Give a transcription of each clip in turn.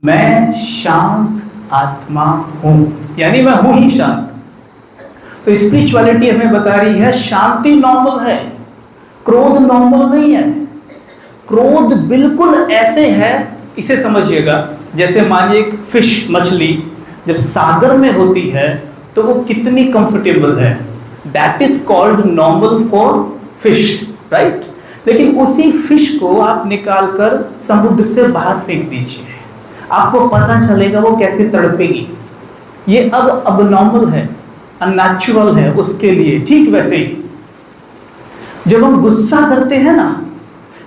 मैं शांत आत्मा हूं, यानी मैं हूं ही शांत। तो स्पिरिचुअलिटी हमें बता रही है शांति नॉर्मल है, क्रोध नॉर्मल नहीं है। क्रोध बिल्कुल ऐसे है, इसे समझिएगा, जैसे मानिए एक फिश, मछली जब सागर में होती है तो वो कितनी कंफर्टेबल है, that is called normal for fish, right. लेकिन उसी फिश को आप निकालकर समुद्र से बाहर फेंक दीजिए, आपको पता चलेगा वो कैसे तड़पेगी। ये अब नॉर्मल है, अननेचुरल है उसके लिए। ठीक वैसे ही जब हम गुस्सा करते हैं ना,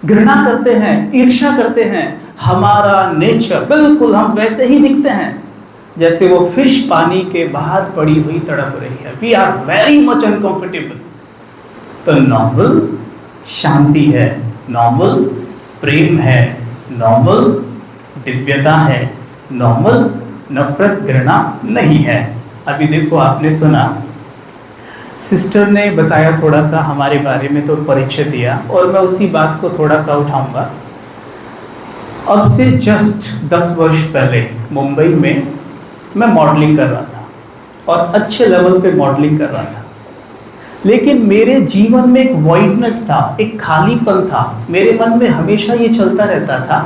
घृणा करते हैं, ईर्ष्या करते हैं, हमारा नेचर बिल्कुल हम वैसे ही दिखते हैं जैसे वो फिश पानी के बाहर पड़ी हुई तड़प रही है। We are very much uncomfortable. तो नॉर्मल शांति है, नॉर्मल प्रेम है, नॉर्मल दिव्यता है, नॉर्मल नफरत घृणा नहीं है। अभी देखो, आपने सुना सिस्टर ने बताया थोड़ा सा हमारे बारे में, तो परिचय दिया, और मैं उसी बात को थोड़ा सा उठाऊंगा। अब से जस्ट 10 वर्ष पहले मुंबई में मैं मॉडलिंग कर रहा था, और अच्छे लेवल पे मॉडलिंग कर रहा था। लेकिन मेरे जीवन में एक वॉइडनेस था, एक खालीपन था। मेरे मन में हमेशा ये चलता रहता था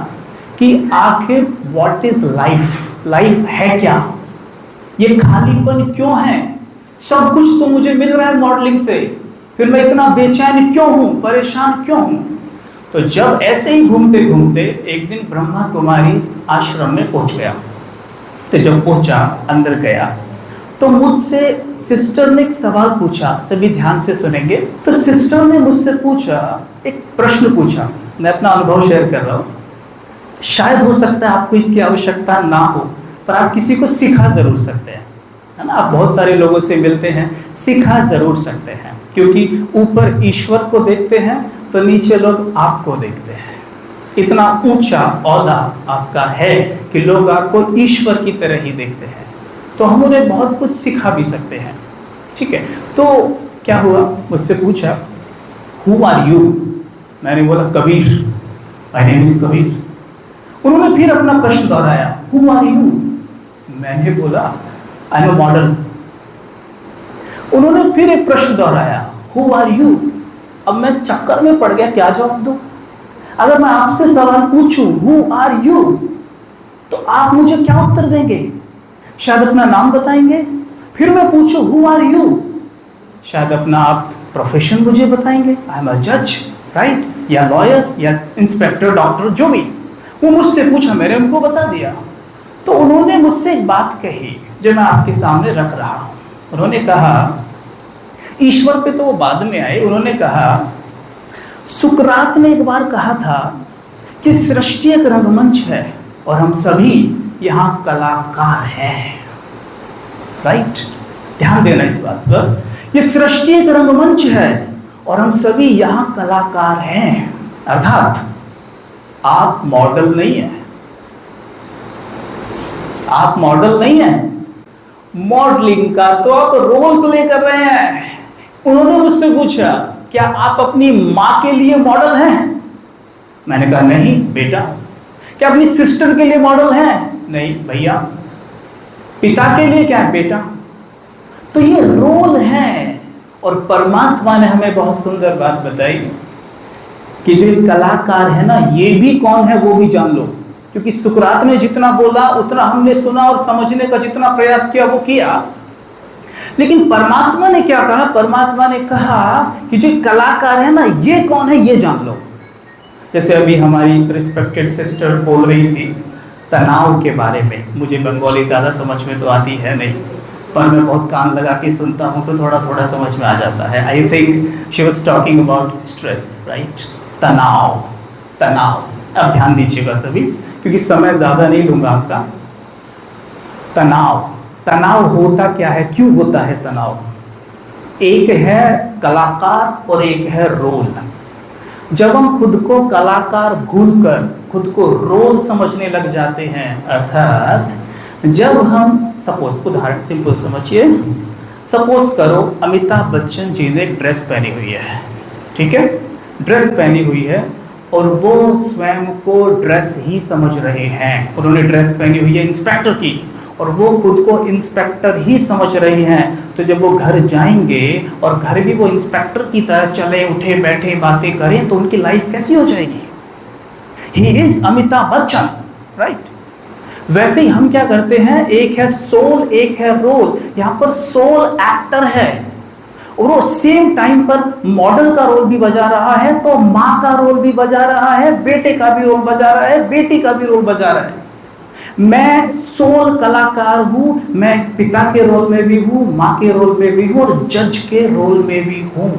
कि आखिर व्हाट इज लाइफ, लाइफ है क्या, ये खालीपन क्यों है। सब कुछ तो मुझे मिल रहा है मॉडलिंग से, फिर मैं इतना बेचैन क्यों हूं, परेशान क्यों हूं। तो जब ऐसे ही घूमते घूमते एक दिन ब्रह्मा कुमारी आश्रम में पहुंच गया, तो जब पहुंचा, अंदर गया, तो मुझसे सिस्टर ने एक सवाल पूछा। सभी ध्यान से सुनेंगे। तो सिस्टर ने मुझसे पूछा, एक प्रश्न पूछा, मैं अपना अनुभव शेयर कर रहा हूं। शायद हो सकता है आपको इसकी आवश्यकता ना हो, पर आप किसी को सिखा जरूर सकते हैं, है ना। आप बहुत सारे लोगों से मिलते हैं, सिखा जरूर सकते हैं, क्योंकि ऊपर ईश्वर को देखते हैं तो नीचे लोग आपको देखते हैं। इतना ऊंचा औहदा आपका है कि लोग आपको ईश्वर की तरह ही देखते हैं, तो हम उन्हें बहुत कुछ सिखा भी सकते हैं। ठीक है, तो क्या हुआ, मुझसे पूछा हु आर यू। मैंने बोला Kabir, my name is Kabir. उन्होंने फिर अपना प्रश्न दोहराया, हु आर यू। मैंने बोला आई एम अ मॉडल। उन्होंने फिर एक प्रश्न दोहराया, हु आर यू। अब मैं चक्कर में पड़ गया, क्या जवाब दूं। अगर मैं आपसे सवाल पूछूं हु आर यू, तो आप मुझे क्या उत्तर देंगे। शायद अपना नाम बताएंगे। फिर मैं पूछूं हु आर यू, शायद अपना आप प्रोफेशन मुझे बताएंगे, आई एम अ जज, राइट, या लॉयर, या इंस्पेक्टर, डॉक्टर, जो भी। वो मुझसे पूछा, मैंने उनको बता दिया। तो उन्होंने मुझसे एक बात कही जो मैं आपके सामने रख रहा हूं। उन्होंने कहा, ईश्वर पे तो वो बाद में आए, उन्होंने कहा सुकरात ने एक बार कहा था कि सृष्टि एक रंगमंच है और हम सभी यहां कलाकार हैं, राइट। ध्यान देना इस बात पर, ये सृष्टि एक रंगमंच है और हम सभी यहां कलाकार हैं। अर्थात आप मॉडल नहीं है, आप मॉडल नहीं है, मॉडलिंग का तो आप रोल प्ले कर रहे हैं। उन्होंने मुझसे पूछा, क्या आप अपनी मां के लिए मॉडल हैं। मैंने कहा नहीं बेटा। क्या अपनी सिस्टर के लिए मॉडल हैं। नहीं भैया। पिता के लिए क्या है बेटा। तो ये रोल है। और परमात्मा ने हमें बहुत सुंदर बात बताई कि जो कलाकार है ना, ये भी कौन है वो भी जान लो। क्योंकि सुकरात ने जितना बोला उतना हमने सुना और समझने का जितना प्रयास किया वो किया, लेकिन परमात्मा ने क्या कहा। परमात्मा ने कहा कि जो कलाकार है ना, ये कौन है ये जान लो। जैसे अभी हमारी रिस्पेक्टेड सिस्टर बोल रही थी तनाव के बारे में। मुझे बंगाली ज़्यादा समझ में तो आती है नहीं, पर मैं बहुत कान लगा के सुनता हूँ तो थोड़ा थोड़ा समझ में आ जाता है। I think she was talking about stress, right. तनाव, तनाव। अब ध्यान दीजिएगा सभी, क्योंकि समय ज़्यादा नहीं लूँगा आपका। तनाव, तनाव होता क्या है, क्यों होता है तनाव। एक है कलाकार और एक है रोल। जब हम खुद को कलाकार भूलकर खुद को रोल समझने लग जाते हैं, अर्थात जब हम सपोज, उदाहरण सिंपल समझिए, सपोज करो अमिताभ बच्चन जी ने एक ड्रेस पहनी हुई है, ठीक है, ड्रेस पहनी हुई है, और वो स्वयं को ड्रेस ही समझ रहे हैं। उन्होंने ड्रेस पहनी हुई है इंस्पेक्टर की और वो खुद को इंस्पेक्टर ही समझ रहे हैं। तो जब वो घर जाएंगे और घर भी वो इंस्पेक्टर की तरह चले उठे बैठे बातें करें तो उनकी लाइफ कैसी हो जाएगी? He is Amitabh Bachchan, right? वैसे ही हम क्या करते हैं, एक है सोल एक है रोल। यहाँ पर सोल एक्टर है और वो सेम टाइम पर मॉडल का रोल भी बजा रहा है, तो माँ का रोल भी बजा रहा है, बेटे का भी रोल बजा रहा है, बेटी का भी रोल बजा रहा है। मैं सोल कलाकार हूं, मैं पिता के रोल में भी हूं, माँ के रोल में भी हूं और जज के रोल में भी हूं।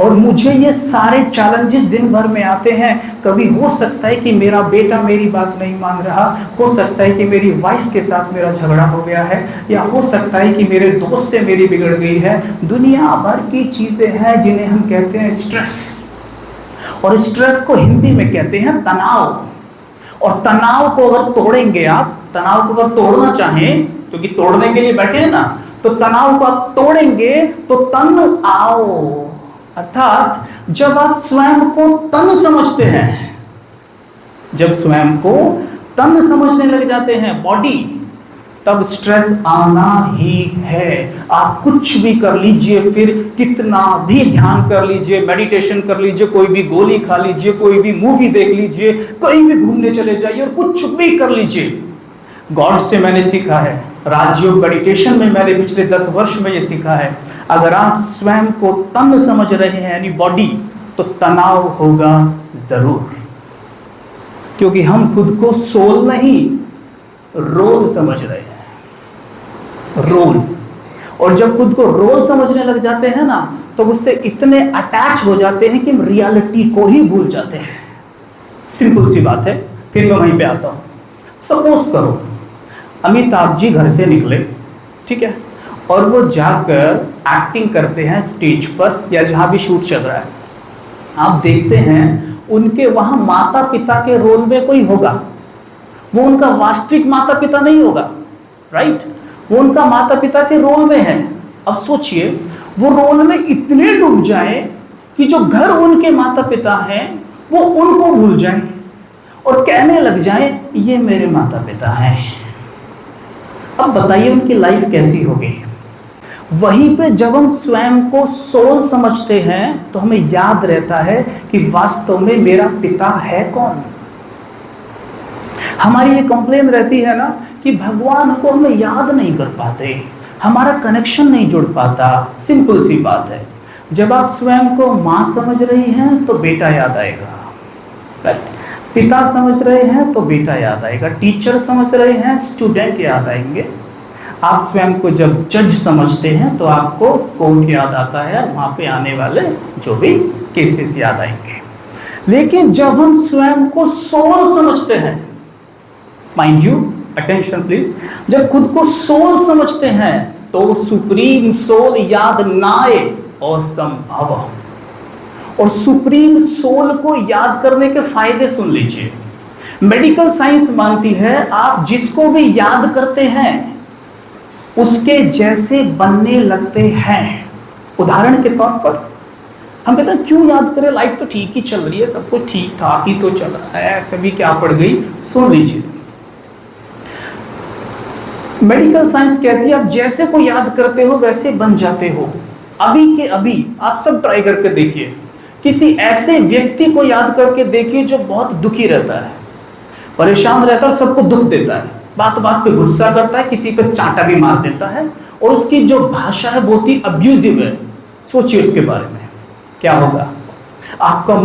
और मुझे ये सारे चैलेंजेस दिन भर में आते हैं। कभी हो सकता है कि मेरा बेटा मेरी बात नहीं मान रहा, हो सकता है कि मेरी वाइफ के साथ मेरा झगड़ा हो गया है, या हो सकता है कि मेरे दोस्त से मेरी बिगड़ गई है। दुनिया भर की चीज़ें हैं जिन्हें हम कहते हैं स्ट्रेस, और स्ट्रेस को हिंदी में कहते हैं तनाव। और तनाव को अगर तोड़ेंगे आप, तनाव को अगर तोड़ना चाहें, क्योंकि तोड़ने के लिए बैठे हैं ना, तो तनाव को आप तोड़ेंगे तो तन आओ। अर्थात जब आप स्वयं को तन समझते हैं, जब स्वयं को तन समझने लग जाते हैं, बॉडी, तब स्ट्रेस आना ही है। आप कुछ भी कर लीजिए, फिर कितना भी ध्यान कर लीजिए, मेडिटेशन कर लीजिए, कोई भी गोली खा लीजिए, कोई भी मूवी देख लीजिए, कहीं भी घूमने चले जाइए और कुछ भी कर लीजिए। गॉड से मैंने सीखा है, राजयोग मेडिटेशन में मैंने पिछले 10 वर्ष में ये सीखा है, अगर आप स्वयं को तन समझ रहे हैं यानी बॉडी, तो तनाव होगा जरूर। क्योंकि हम खुद को सोल नहीं रोल समझ रहे हैं, रोल। और जब खुद को रोल समझने लग जाते हैं ना, तो उससे इतने अटैच हो जाते हैं कि हम रियलिटी को ही भूल जाते हैं। सिंपल सी बात है, फिर मैं वहीं पे आता हूं। सपोज करो अमिताभ जी घर से निकले, ठीक है, और वो जाकर एक्टिंग करते हैं स्टेज पर या जहां भी शूट चल रहा है। आप देखते हैं उनके वहां माता पिता के रोल में कोई होगा, वो उनका वास्तविक माता पिता नहीं होगा, राइट? वो उनका माता पिता के रोल में है। अब सोचिए वो रोल में इतने डूब जाए कि जो घर उनके माता पिता हैं वो उनको भूल जाएं और कहने लग जाएं ये मेरे माता पिता हैं। अब बताइए उनकी लाइफ कैसी होगी? वहीं पे जब हम स्वयं को सोल समझते हैं तो हमें याद रहता है कि वास्तव में मेरा पिता है कौन। हमारी ये कंप्लेन रहती है ना कि भगवान को हम याद नहीं कर पाते, हमारा कनेक्शन नहीं जुड़ पाता। सिंपल सी बात है, जब आप स्वयं को माँ समझ रही हैं तो बेटा याद आएगा, राइट? पिता समझ रहे हैं तो बेटा याद आएगा, टीचर समझ रहे हैं स्टूडेंट याद आएंगे। आप स्वयं को जब जज समझते हैं तो आपको कोर्ट याद आता है, वहाँ पे आने वाले जो भी केसेस याद आएंगे। लेकिन जब हम स्वयं को सोल समझते हैं, माइंड यू, अटेंशन प्लीज, जब खुद को सोल समझते हैं तो सुप्रीम सोल याद ना आए असंभव। और सुप्रीम सोल को याद करने के फायदे सुन लीजिए। मेडिकल साइंस मानती है आप जिसको भी याद करते हैं उसके जैसे बनने लगते हैं। उदाहरण के तौर पर हम कहते हैं क्यों याद करें, लाइफ तो ठीक ही चल रही है, सब कुछ ठीक ठाक ही तो चल रहा है, ऐसे भी क्या पड़ गई। सुन लीजिए, मेडिकल साइंस कहती है आप जैसे को याद करते हो वैसे बन जाते हो। अभी के अभी आप सब ट्राई करके देखिए, किसी ऐसे व्यक्ति को याद करके देखिए जो बहुत दुखी रहता है, परेशान रहता है, सबको दुख देता है, बात बात पे गुस्सा करता है, किसी पे चांटा भी मार देता है और उसकी जो भाषा है बहुत ही अब्यूजिव है। सोचिए उसके बारे में क्या होगा। आपका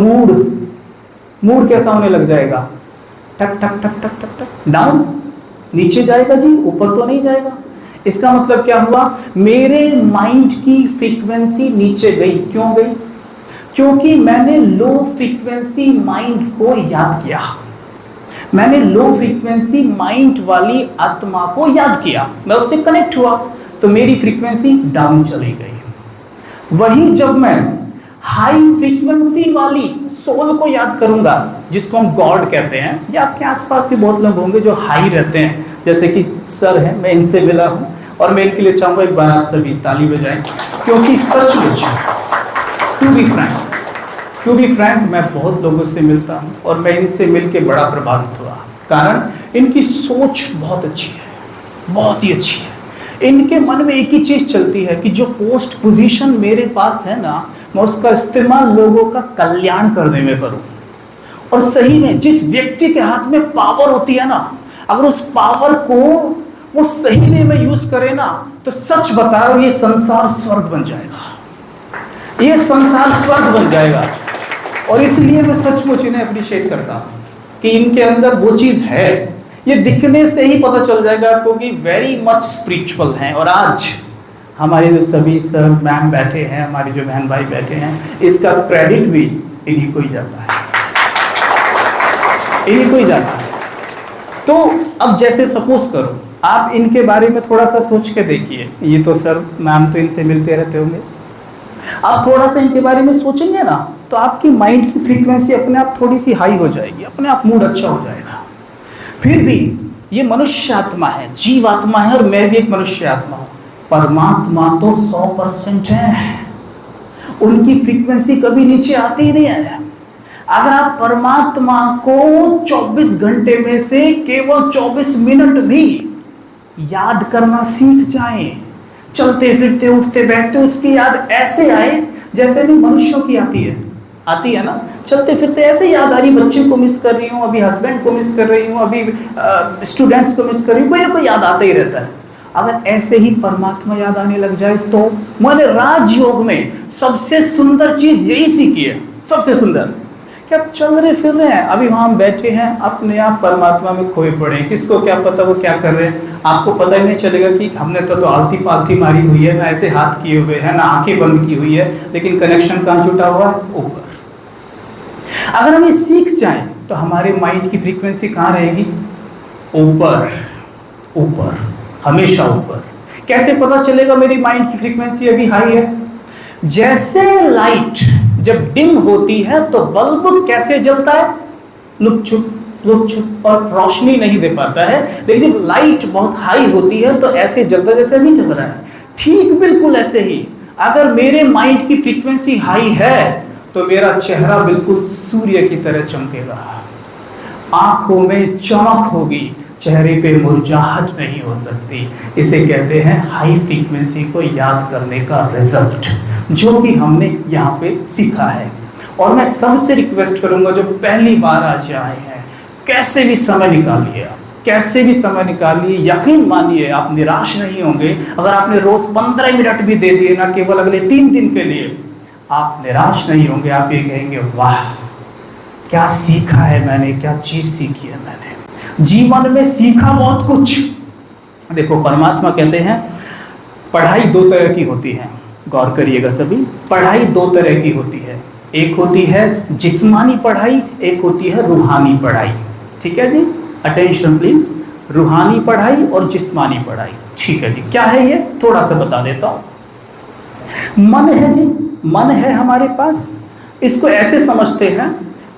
मूड कैसा होने लग जाएगा, टक टक टक टक टक टक डाउन, नीचे जाएगा जी, ऊपर तो नहीं जाएगा। इसका मतलब क्या हुआ, मेरे माइंड की फ्रीक्वेंसी नीचे गई। क्यों गई? क्योंकि मैंने लो फ्रीक्वेंसी माइंड को याद किया, मैंने लो फ्रीक्वेंसी माइंड वाली आत्मा को याद किया, मैं उससे कनेक्ट हुआ तो मेरी फ्रीक्वेंसी डाउन चली गई। वहीं जब मैं हाई फ्रीक्वेंसी वाली सोल को याद करूंगा, जिसको हम गॉड कहते हैं, या आपके आसपास भी बहुत लोग होंगे जो हाई रहते हैं, जैसे कि सर है, मैं इनसे मिला हूं और मैं इनके लिए चाहूंगा एक बार आप सभी ताली बजाएं, क्योंकि सचमुच to be frank to be frank, मैं बहुत लोगों से मिलता हूँ और मैं इनसे मिल के बड़ा प्रभावित हुआ। कारण इनकी सोच बहुत अच्छी है, बहुत ही अच्छी है। इनके मन में एक ही चीज़ चलती है कि जो पोस्ट पोजीशन मेरे पास है ना, मैं उसका इस्तेमाल लोगों का कल्याण करने में करूँ। और सही में जिस व्यक्ति के हाथ में पावर होती है ना, अगर उस पावर को वो सही वे में यूज करे ना, तो सच बता रहा हूं, ये संसार स्वर्ग बन जाएगा, ये संसार स्वर्ग बन जाएगा। और इसलिए मैं सचमुच इन्हें अप्रिशिएट करता हूं कि इनके अंदर वो चीज है। ये दिखने से ही पता चल जाएगा आपको कि वेरी मच स्पिरिचुअल हैं। और आज हमारे जो सभी सर मैम बैठे हैं, हमारे जो बहन भाई बैठे हैं, इसका क्रेडिट भी इन्हीं को ही जाता है, इन्हीं को ही जाता है। तो अब जैसे सपोज करो आप इनके बारे में थोड़ा सा सोच के देखिए, ये तो सर मैम तो इनसे मिलते रहते होंगे, आप थोड़ा सा इनके बारे में सोचेंगे ना, तो आपकी माइंड की फ्रीक्वेंसी अपने आप थोड़ी सी हाई हो जाएगी, अपने आप मूड अच्छा हो जाएगा। फिर भी ये मनुष्य आत्मा है, जीव आत्मा है, और मैं भी एक मनुष्य आत्मा हूँ। परमात्मा तो 100% है, उनकी फ्रीक्वेंसी कभी नीचे आती ही नहीं है। अगर आप परमात्मा को 24 घंटे में से केवल 24 मिनट भी याद करना सीख जाएं, चलते फिरते उठते बैठते उसकी याद ऐसे आए जैसे नहीं मनुष्यों की आती है ना, चलते फिरते ऐसे याद आ रही, बच्चे को मिस कर रही हूँ, अभी हस्बैंड को मिस कर रही हूँ, अभी स्टूडेंट्स को मिस कर रही हूँ, कोई ना कोई याद आता ही रहता है। अगर ऐसे ही परमात्मा याद आने लग जाए तो मैंने राजयोग में सबसे सुंदर चीज यही सीखी है, सबसे सुंदर, कि आप चल रहे फिर रहे हैं, अभी वहां बैठे हैं, अपने आप परमात्मा में खोए पड़े हैं। किसको क्या पता वो क्या कर रहे हैं, आपको पता ही नहीं चलेगा कि हमने तो आलती पालती मारी हुई है ना, ऐसे हाथ किए हुए हैं ना, आंखें बंद की हुई है, लेकिन कनेक्शन कहाँ जुटा हुआ है, ऊपर। अगर हम ये सीख जाएं तो हमारे माइंड की फ्रीक्वेंसी कहाँ रहेगी, ऊपर, ऊपर, हमेशा ऊपर। कैसे पता चलेगा मेरी माइंड की फ्रीक्वेंसी अभी हाई है? जैसे लाइट जब डिम होती है तो बल्ब कैसे जलता है, लुक छुप और रोशनी नहीं दे पाता है, लेकिन जब लाइट बहुत हाई होती है तो ऐसे जलता जैसे अभी चल रहा है। ठीक बिल्कुल ऐसे ही अगर मेरे माइंड की फ्रीक्वेंसी हाई है तो मेरा चेहरा बिल्कुल सूर्य की तरह चमकेगा, आंखों में चमक होगी, चेहरे पे मुरझाहट नहीं हो सकती। इसे कहते हैं हाई फ्रीक्वेंसी को याद करने का रिजल्ट, जो कि हमने यहाँ पे सीखा है। और मैं सबसे रिक्वेस्ट करूंगा जो पहली बार आज आए हैं, कैसे भी समय निकालिए, कैसे भी समय निकालिए, यकीन मानिए आप निराश नहीं होंगे। अगर आपने रोज 15 मिनट भी दे दिए ना, केवल अगले 3 दिन के लिए, आप निराश नहीं होंगे। आप ये कहेंगे वाह क्या सीखा है मैंने, क्या चीज सीखी है मैंने, जीवन में सीखा बहुत कुछ। देखो परमात्मा कहते हैं पढ़ाई 2 तरह की होती है, गौर करिएगा सभी, पढ़ाई 2 तरह की होती है, एक होती है जिस्मानी पढ़ाई, एक होती है रूहानी पढ़ाई। ठीक है जी, अटेंशन प्लीज, रूहानी पढ़ाई और जिस्मानी पढ़ाई। ठीक है जी, क्या है ये थोड़ा सा बता देता हूं। मन है जी, मन है हमारे पास, इसको ऐसे समझते हैं,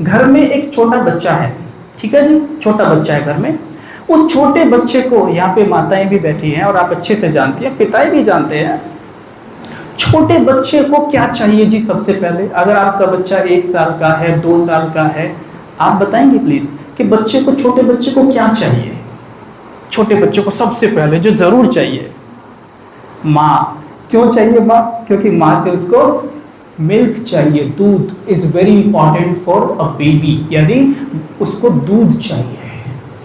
घर में एक छोटा बच्चा है, ठीक है जी, छोटा बच्चा है घर में। उस छोटे बच्चे को, यहाँ पे माताएं भी बैठी हैं और आप अच्छे से जानती हैं, पिताएं भी जानते हैं, छोटे बच्चे को क्या चाहिए जी। सबसे पहले अगर आपका बच्चा 1 साल का है, 2 साल का है, आप बताएंगे प्लीज कि बच्चे को, छोटे बच्चे को क्या चाहिए? छोटे बच्चे को सबसे पहले जो जरूर चाहिए, माँ। क्यों चाहिए माँ? क्योंकि माँ से उसको मिल्क चाहिए, दूध is very important for a baby, यानी उसको दूध चाहिए।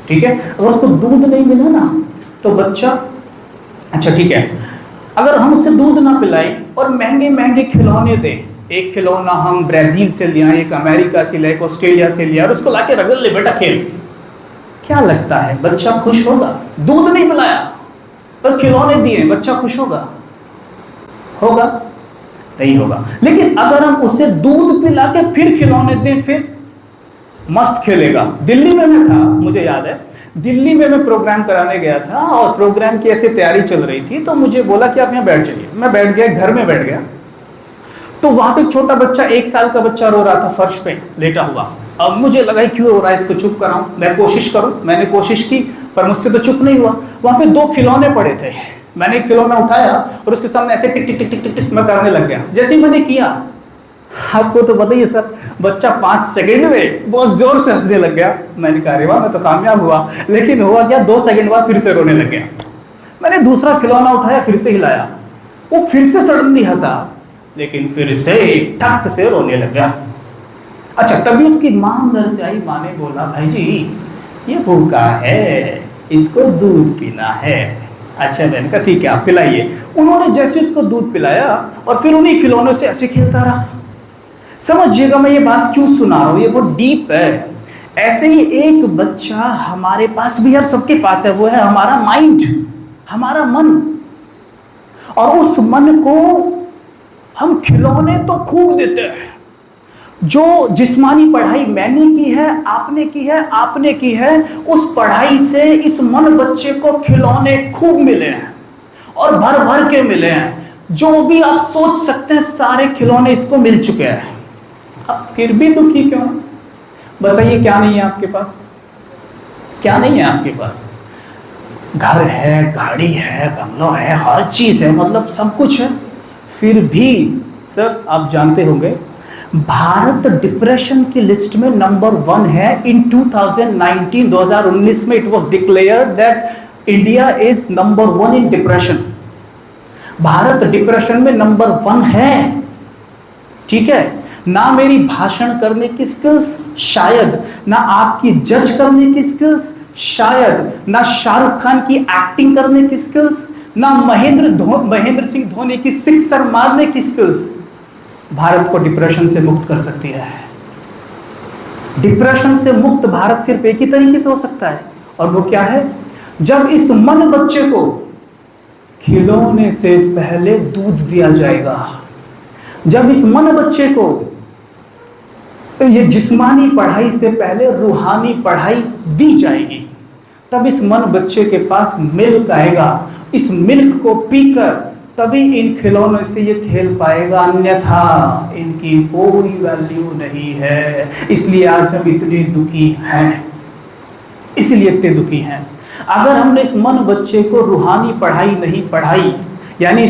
ठीक है, अगर उसको दूध नहीं मिला ना तो बच्चा, अच्छा ठीक है, अगर हम उसे दूध ना पिलाएं और महंगे महंगे खिलौने दें, एक खिलौना हम ब्राजील से ले आए, एक अमेरिका से ले, एक ऑस्ट्रेलिया से ले आए, और उसको लाके रख ले बेटा खेल, क्या लगता है बच्चा खुश होगा? दूध नहीं पिलाया, बस खिलौने दिए, बच्चा खुश होगा? होगा? नहीं होगा। लेकिन अगर हम उसे दूध पिला के फिर खिलौने दें, फिर मस्त खेलेगा। दिल्ली में मैं था, मुझे याद है, दिल्ली में मैं प्रोग्राम कराने गया था और प्रोग्राम की ऐसे तैयारी चल रही थी, तो मुझे बोला कि आप यहाँ बैठ जाइए। मैं बैठ गया, घर में बैठ गया, तो वहां पे छोटा बच्चा, 1 साल का बच्चा रो रहा था फर्श पे लेटा हुआ। अब मुझे लगा क्यों रो रहा है, इसको चुप कराऊं, मैं कोशिश करूं। मैंने कोशिश की पर मुझसे तो चुप नहीं हुआ। वहां पे 2 खिलौने पड़े थे, मैंने खिलौना उठाया और उसके सामने ऐसे टिक टिक टिक टिक टिक टिक मैं करने लग गया। जैसे ही मैंने किया, आपको तो पता ही है सर, बच्चा 5 सेकंड में बहुत जोर से हंसने लग गया। मैंने कहा अरे वाह, मैं तो कामयाब हुआ। लेकिन हुआ क्या, 2 सेकंड बाद फिर से रोने लग गया। मैंने दूसरा खिलौना उठाया, फिर से हिलाया, वो फिर से सडनली हंसा, लेकिन फिर से ठक से रोने लग गया। अच्छा, तभी उसकी मां अंदर से आई। मां ने बोला भाई जी ये भूखा है, इसको दूध पीना है। अच्छा, मैंने कहा ठीक है आप पिलाइए। उन्होंने जैसे उसको दूध पिलाया और फिर उन्हीं खिलौनों से ऐसे खेलता रहा। समझिएगा मैं ये बात क्यों सुना रहा हूं, ये बहुत डीप है। ऐसे ही एक बच्चा हमारे पास भी है, सबके पास है, वो है हमारा माइंड, हमारा मन। और उस मन को हम खिलौने तो खूब देते हैं। जो जिस्मानी पढ़ाई मैंने की है, आपने की है, आपने की है, उस पढ़ाई से इस मन बच्चे को खिलौने खूब मिले हैं और भर भर के मिले हैं। जो भी आप सोच सकते हैं सारे खिलौने इसको मिल चुके हैं। अब फिर भी दुखी क्यों? बताइए क्या नहीं है आपके पास? क्या नहीं है आपके पास? घर है, गाड़ी है, बंगला है, हर चीज है, मतलब सब कुछ है। फिर भी सर आप जानते होंगे भारत डिप्रेशन की लिस्ट में नंबर 1 है। इन 2019 में it was declared that India is number 1 in depression. Bharat depression में नंबर 1 है। ठीक है, ना मेरी भाषण करने की स्किल्स शायद, ना आपकी जज करने की स्किल्स शायद, ना शाहरुख खान की एक्टिंग करने की स्किल्स, ना महेंद्र सिंह धोनी की सिक्सर मारने की स्किल्स भारत को डिप्रेशन से मुक्त कर सकती है। डिप्रेशन से मुक्त भारत सिर्फ एक ही तरीके से हो सकता है, और वो क्या है? जब इस मन बच्चे को खिलौने से पहले दूध दिया जाएगा, जब इस मन बच्चे को ये जिस्मानी पढ़ाई से पहले रूहानी पढ़ाई दी जाएगी, तब इस मन बच्चे के पास मिल्क आएगा। इस मिल्क को पीकर तभी इन खिलौनों से ये खेल पाएगा, अन्यथा इनकी कोई वैल्यू नहीं है। इसलिए आज हम इतने दुखी हैं, इसलिए इतने दुखी हैं। अगर हमने इस मन बच्चे को रूहानी पढ़ाई नहीं पढ़ाई, यानी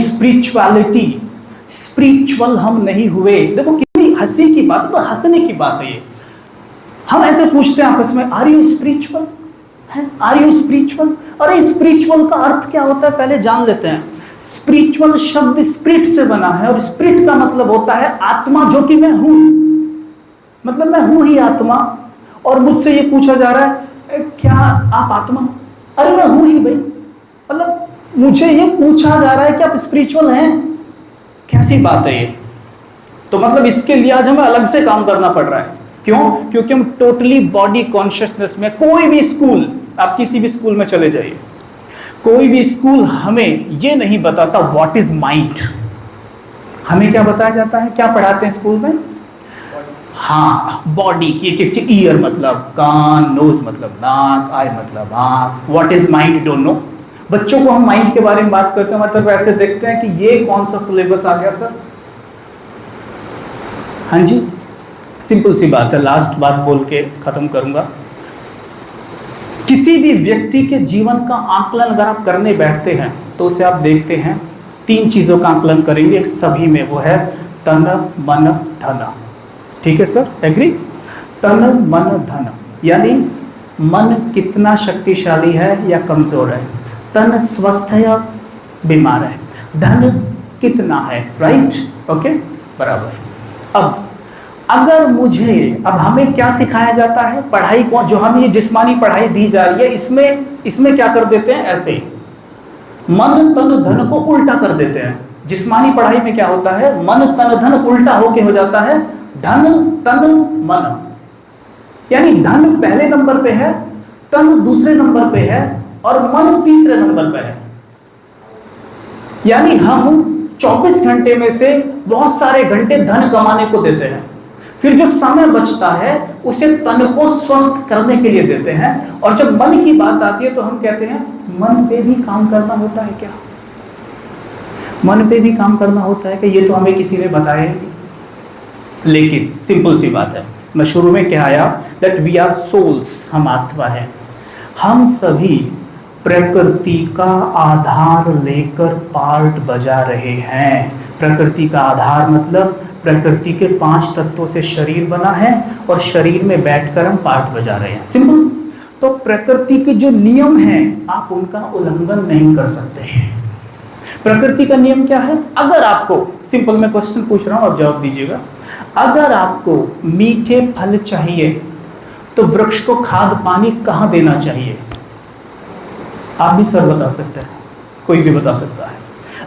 स्पिरिचुअल हम नहीं हुए। देखो कितनी हंसी की बात है, तो हंसने की बात है ये। हम ऐसे पूछते हैं आपस में, are you spiritual? Are you spiritual? अरे स्पिरिचुअल का अर्थ क्या होता है पहले जान लेते हैं। स्पिरिचुअल शब्द स्पिरिट से बना है, और स्पिरिट का मतलब होता है आत्मा, जो कि मैं हूं। मतलब मैं हूं ही आत्मा। और मुझसे ये पूछा जा रहा है क्या आप आत्मा? अरे मैं हूं ही भाई। मतलब मुझे ये पूछा जा रहा है कि आप स्पिरिचुअल हैं? कैसी बात है ये? तो मतलब इसके लिए आज हमें अलग से काम करना पड़ रहा है। क्यों? क्योंकि हम टोटली बॉडी कॉन्शियसनेस में, कोई भी स्कूल, आप किसी भी स्कूल में चले जाइए, कोई भी स्कूल हमें ये नहीं बताता व्हाट इज माइंड। हमें क्या बताया जाता है, क्या पढ़ाते हैं स्कूल में? हाँ, बॉडी की एक चीज, ईयर मतलब कान, नोज मतलब नाक, आई मतलब आंख। What is mind don't know. बच्चों को हम माइंड के बारे में बात करते हैं, मतलब ऐसे देखते हैं कि ये कौन सा सिलेबस आ गया सर। हाँ जी, सिंपल सी बात है, लास्ट बात बोल के खत्म करूंगा। किसी भी व्यक्ति के जीवन का आकलन अगर आप करने बैठते हैं तो उसे आप देखते हैं 3 चीजों का आकलन करेंगे सभी में, वो है तन, मन, धन। ठीक है सर, एग्री? तन, मन, धन, यानी मन कितना शक्तिशाली है या कमजोर है, तन स्वस्थ है या बीमार है, धन कितना है, राइट? ओके, बराबर। अब अगर अब हमें क्या सिखाया जाता है, पढ़ाई को, जो हम ये जिस्मानी पढ़ाई दी जा रही है, इसमें क्या कर देते हैं, ऐसे मन तन धन को उल्टा कर देते हैं। जिस्मानी पढ़ाई में क्या होता है, मन तन धन उल्टा होके हो जाता है धन तन मन। यानी धन पहले नंबर पे है, तन दूसरे नंबर पे है, और मन तीसरे नंबर पे है। यानी हम 24 घंटे में से बहुत सारे घंटे धन कमाने को देते हैं, फिर जो समय बचता है उसे तन को स्वस्थ करने के लिए देते हैं। और जब मन की बात आती है तो हम कहते हैं मन पे भी काम करना होता है क्या? मन पे भी काम करना होता है कि ये तो हमें किसी ने बताया ही नहीं। लेकिन सिंपल सी बात है, मैं शुरू में क्या आया, दैट वी आर सोल्स, हम आत्मा है। हम सभी प्रकृति का आधार लेकर पार्ट बजा रहे हैं। प्रकृति का आधार मतलब प्रकृति के 5 तत्वों से शरीर बना है और शरीर में बैठकर हम पार्ट बजा रहे हैं। सिंपल। तो प्रकृति के जो नियम हैं आप उनका उल्लंघन नहीं कर सकते हैं। प्रकृति का नियम क्या है? अगर आपको, सिंपल मैं क्वेश्चन पूछ रहा हूं, आप जवाब दीजिएगा। अगर आपको मीठे फल चाहिए तो वृक्ष को खाद पानी कहां देना चाहिए? आप भी सर बता सकते हैं, कोई भी बता सकता है।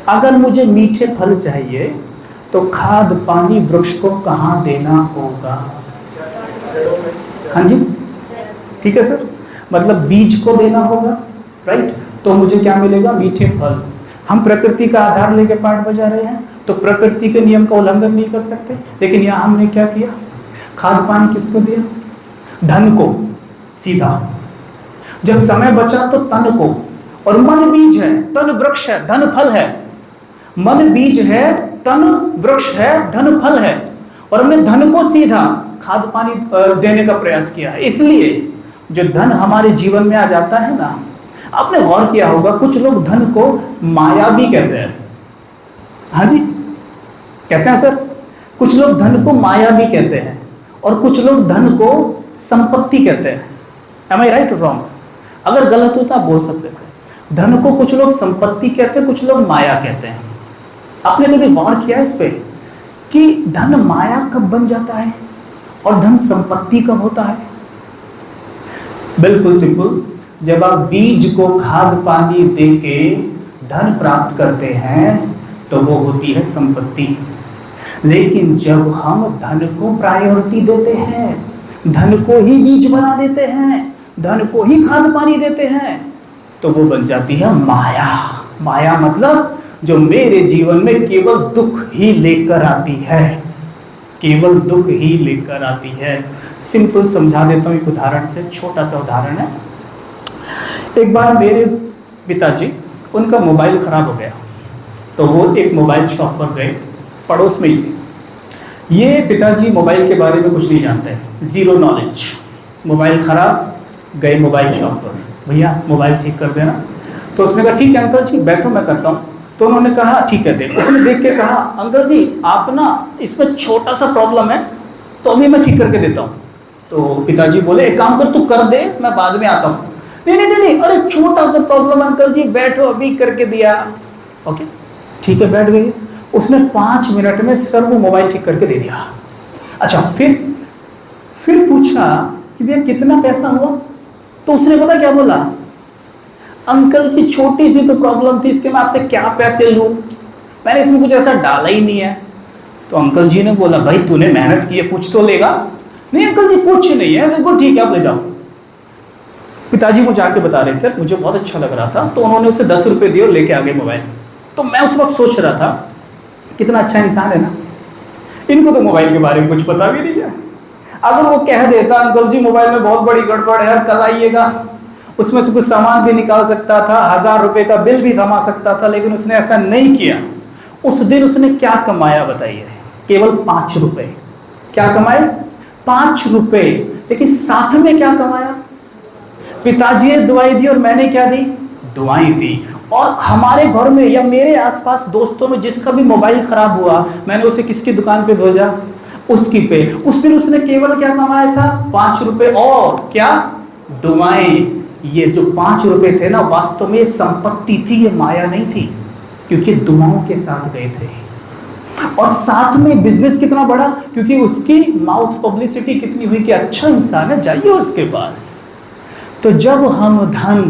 अगर मुझे मीठे फल चाहिए तो खाद पानी वृक्ष को कहां देना होगा? हाँ जी, ठीक है सर, मतलब बीज को देना होगा, राइट? तो मुझे क्या मिलेगा? मीठे फल। हम प्रकृति का आधार लेके पाठ बजा रहे हैं तो प्रकृति के नियम का उल्लंघन नहीं कर सकते। लेकिन यहाँ हमने क्या किया? खाद पानी किसको दिया? धन को सीधा। जब समय बचा तो तन को, और मन बीज है, तन वृक्ष है, धन फल है। मन बीज है, तन वृक्ष है, धन फल है, और हमने धन को सीधा खाद पानी देने का प्रयास किया है। इसलिए जो धन हमारे जीवन में आ जाता है ना, आपने गौर किया होगा कुछ लोग धन को माया भी कहते हैं। हाँ जी, कहते हैं सर। कुछ लोग धन को माया भी कहते हैं और कुछ लोग धन को संपत्ति कहते हैं। Am I right or wrong? अगर गलत हो तो आप बोल सकते हैं। धन को कुछ लोग संपत्ति कहते हैं, कुछ लोग माया कहते हैं। आपने कभी गौर किया इस पे कि धन माया कब बन जाता है और धन संपत्ति कब होता है? बिल्कुल सिंपल, जब आप बीज को खाद पानी देके धन प्राप्त करते हैं तो वो होती है संपत्ति। लेकिन जब हम धन को प्रायोरिटी देते हैं, धन को ही बीज बना देते हैं, धन को ही खाद पानी देते हैं, तो वो बन जाती है माया। माया मतलब जो मेरे जीवन में केवल दुख ही लेकर आती है, केवल दुख ही लेकर आती है। सिंपल समझा देता हूँ एक उदाहरण से, छोटा सा उदाहरण है। एक बार मेरे पिताजी, उनका मोबाइल खराब हो गया तो वो एक मोबाइल शॉप पर गए, पड़ोस में ही थी। ये पिताजी मोबाइल के बारे में कुछ नहीं जानते, ज़ीरो नॉलेज। मोबाइल खराब, गए मोबाइल शॉप पर, भैया मोबाइल ठीक कर देना। तो उसने कहा ठीक है अंकल जी, बैठो मैं करता हूँ। तो उन्होंने कहा ठीक है दे। उसने देख के कहा अंकल जी आप ना इसमें छोटा सा प्रॉब्लम है तो अभी मैं ठीक करके देता हूँ। तो पिताजी बोले एक काम कर, तू कर दे, मैं बाद में आता हूँ। नहीं नहीं नहीं, अरे छोटा सा प्रॉब्लम अंकल जी, बैठो अभी करके दिया। ओके ठीक है, बैठ गई। उसने 5 मिनट में सर वो मोबाइल ठीक करके दे दिया। अच्छा, फिर पूछा कि भैया कितना पैसा हुआ? तो उसने पता क्या बोला? अंकल जी छोटी सी तो प्रॉब्लम थी, इसके मैं आपसे क्या पैसे लूं, मैंने इसमें कुछ ऐसा डाला ही नहीं है। तो अंकल जी ने बोला भाई तूने मेहनत की है, कुछ तो लेगा। नहीं अंकल जी कुछ नहीं है, बिल्कुल ठीक है आप ले जाओ। पिताजी मुझे आके बता रहे थे, मुझे बहुत अच्छा लग रहा था, तो उन्होंने उसे 10 रुपए दिए और लेके आ गए मोबाइल। तो मैं उस वक्त सोच रहा था कितना अच्छा इंसान है ना, इनको तो मोबाइल के बारे में कुछ पता भी नहीं है। अगर वो कह देता अंकल जी मोबाइल में बहुत बड़ी गड़बड़ है, कल आइएगा, उसमें से कुछ सामान भी निकाल सकता था, 1000 रुपए का बिल भी थमा सकता था, लेकिन उसने ऐसा नहीं किया। उस दिन उसने क्या कमाया बताइए? केवल 5 रुपए। क्या कमाए? 5 रुपए। लेकिन साथ में क्या कमाया? पिताजी ने दुआई दी और मैंने क्या दी? दुआई दी। और हमारे घर में या मेरे आसपास दोस्तों में जिसका भी मोबाइल खराब हुआ, मैंने उसे किसकी दुकान पे भेजा? उसकी पे। उस दिन उसने केवल क्या कमाया था? 5 रुपए। और क्या? दुआएं। ये जो 5 रुपए थे ना, वास्तव में संपत्ति थी, ये माया नहीं थी, क्योंकि दुआओं के साथ गए थे। और साथ में बिजनेस कितना बढ़ा, क्योंकि उसकी माउथ पब्लिसिटी कितनी हुई कि अच्छा इंसान है, जाइए उसके पास। तो जब हम धन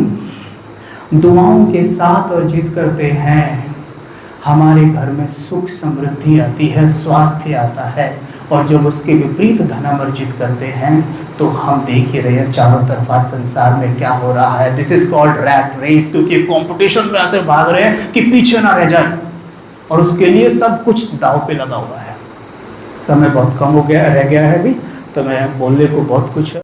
दुआओं के साथ अर्जित करते हैं, हमारे घर में सुख समृद्धि आती है, स्वास्थ्य आता है। और जब उसके विपरीत धन हम अर्जित करते हैं तो हम देख ही रहे हैं चारों तरफ आज संसार में क्या हो रहा है। This is called rat race, क्योंकि कंपटीशन में ऐसे भाग रहे हैं कि पीछे ना रह जाए, और उसके लिए सब कुछ दांव पे लगा हुआ है। समय बहुत कम हो गया, रह गया है अभी, तो मैं बोलने को बहुत कुछ है।